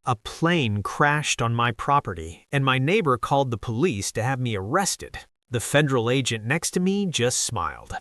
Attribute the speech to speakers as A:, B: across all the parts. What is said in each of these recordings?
A: A plane crashed on my property, and my neighbor called the police to have me arrested. The federal agent next to me just smiled.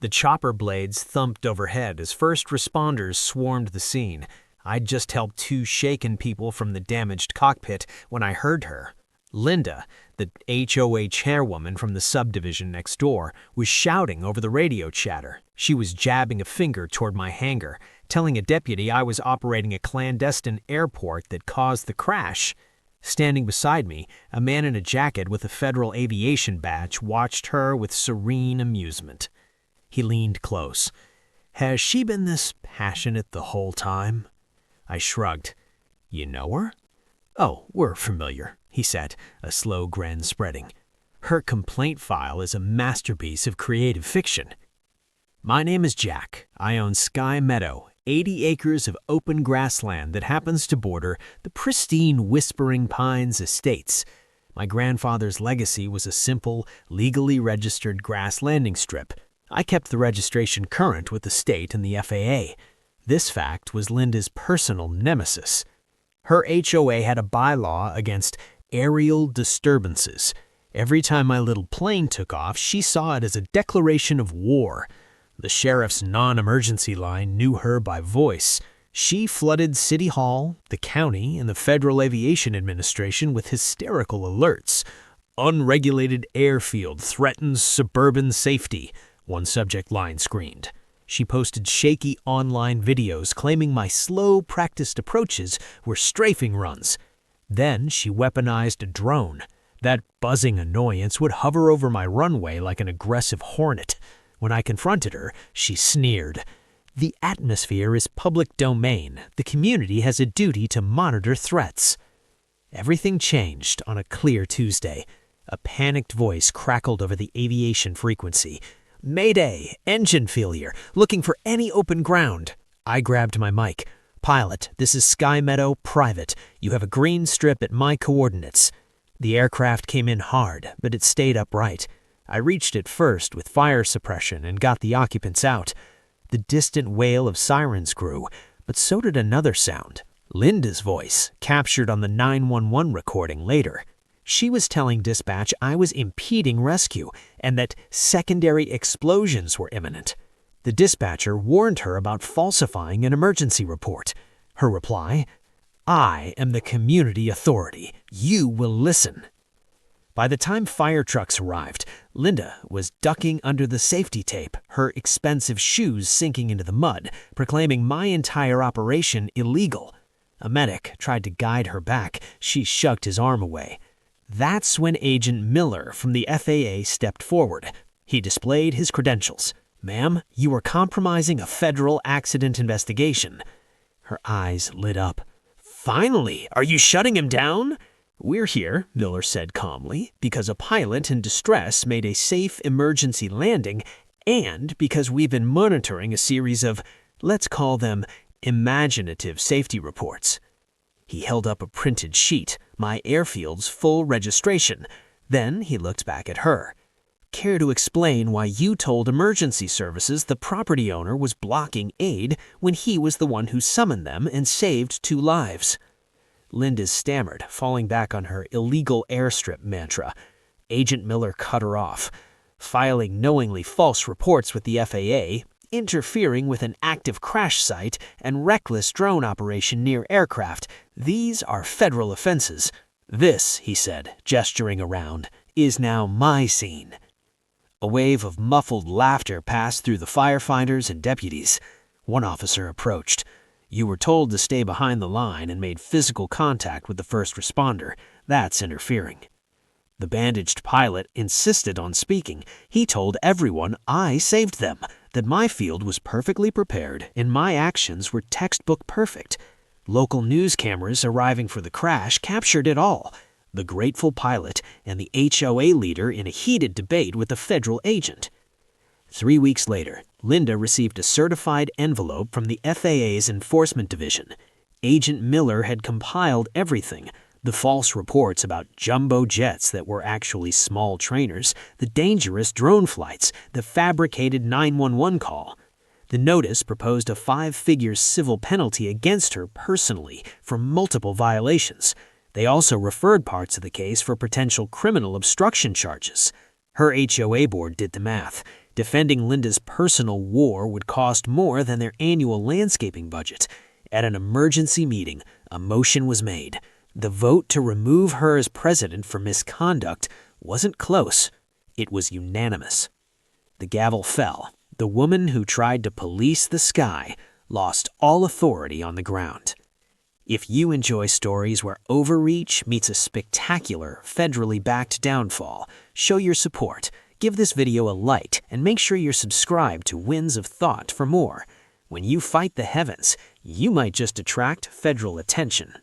A: The chopper blades thumped overhead as first responders swarmed the scene. I'd just helped two shaken people from the damaged cockpit when I heard her. Linda, the HOA chairwoman from the subdivision next door, was shouting over the radio chatter. She was jabbing a finger toward my hangar, telling a deputy I was operating a clandestine airport that caused the crash. Standing beside me, a man in a jacket with a federal aviation badge watched her with serene amusement. He leaned close. "Has she been this passionate the whole time?" I shrugged. "You know her?" "Oh, we're familiar," he said, a slow grin spreading. "Her complaint file is a masterpiece of creative fiction." "My name is Jack. I own Sky Meadow, 80 acres of open grassland that happens to border the pristine Whispering Pines Estates. My grandfather's legacy was a simple, legally registered grass landing strip. I kept the registration current with the state and the FAA. This fact was Linda's personal nemesis. Her HOA had a bylaw against aerial disturbances. Every time my little plane took off, she saw it as a declaration of war. The sheriff's non-emergency line knew her by voice. She flooded City Hall, the county, and the Federal Aviation Administration with hysterical alerts. "Unregulated airfield threatens suburban safety," one subject line screamed. She posted shaky online videos claiming my slow, practiced approaches were strafing runs. Then she weaponized a drone. That buzzing annoyance would hover over my runway like an aggressive hornet. When I confronted her, she sneered. "The atmosphere is public domain. The community has a duty to monitor threats." Everything changed on a clear Tuesday. A panicked voice crackled over the aviation frequency. "Mayday! Engine failure! Looking for any open ground!" I grabbed my mic. "Pilot, this is Sky Meadow, private. You have a green strip at my coordinates." The aircraft came in hard, but it stayed upright. I reached it first with fire suppression and got the occupants out. The distant wail of sirens grew, but so did another sound. Linda's voice, captured on the 911 recording later. She was telling dispatch I was impeding rescue and that secondary explosions were imminent. The dispatcher warned her about falsifying an emergency report. Her reply, "I am the community authority. You will listen." By the time fire trucks arrived, Linda was ducking under the safety tape, her expensive shoes sinking into the mud, proclaiming my entire operation illegal. A medic tried to guide her back. She shoved his arm away. That's when Agent Miller from the FAA stepped forward. He displayed his credentials. "Ma'am, you are compromising a federal accident investigation." Her eyes lit up. "Finally, are you shutting him down?" "We're here," Miller said calmly, "because a pilot in distress made a safe emergency landing and because we've been monitoring a series of, let's call them, imaginative safety reports." He held up a printed sheet, my airfield's full registration. Then he looked back at her. "Care to explain why you told emergency services the property owner was blocking aid when he was the one who summoned them and saved 2 lives?" Linda stammered, falling back on her illegal airstrip mantra. Agent Miller cut her off. "Filing knowingly false reports with the FAA, interfering with an active crash site, and reckless drone operation near aircraft, these are federal offenses. This," he said, gesturing around, "is now my scene." A wave of muffled laughter passed through the firefighters and deputies. One officer approached. "You were told to stay behind the line and made physical contact with the first responder. That's interfering." The bandaged pilot insisted on speaking. He told everyone I saved them, that my field was perfectly prepared and my actions were textbook perfect. Local news cameras arriving for the crash captured it all. The grateful pilot and the HOA leader in a heated debate with a federal agent. 3 weeks later, Linda received a certified envelope from the FAA's Enforcement Division. Agent Miller had compiled everything. The false reports about jumbo jets that were actually small trainers, the dangerous drone flights, the fabricated 911 call.
B: The notice proposed a 5-figure civil penalty against her personally for multiple violations. They also referred parts of the case for potential criminal obstruction charges. Her HOA board did the math. Defending Linda's personal war would cost more than their annual landscaping budget. At an emergency meeting, a motion was made. The vote to remove her as president for misconduct wasn't close. It was unanimous. The gavel fell. The woman who tried to police the sky lost all authority on the ground. If you enjoy stories where overreach meets a spectacular, federally backed downfall, show your support. Give this video a like and make sure you're subscribed to Winds of Thought for more. When you fight the heavens, you might just attract federal attention.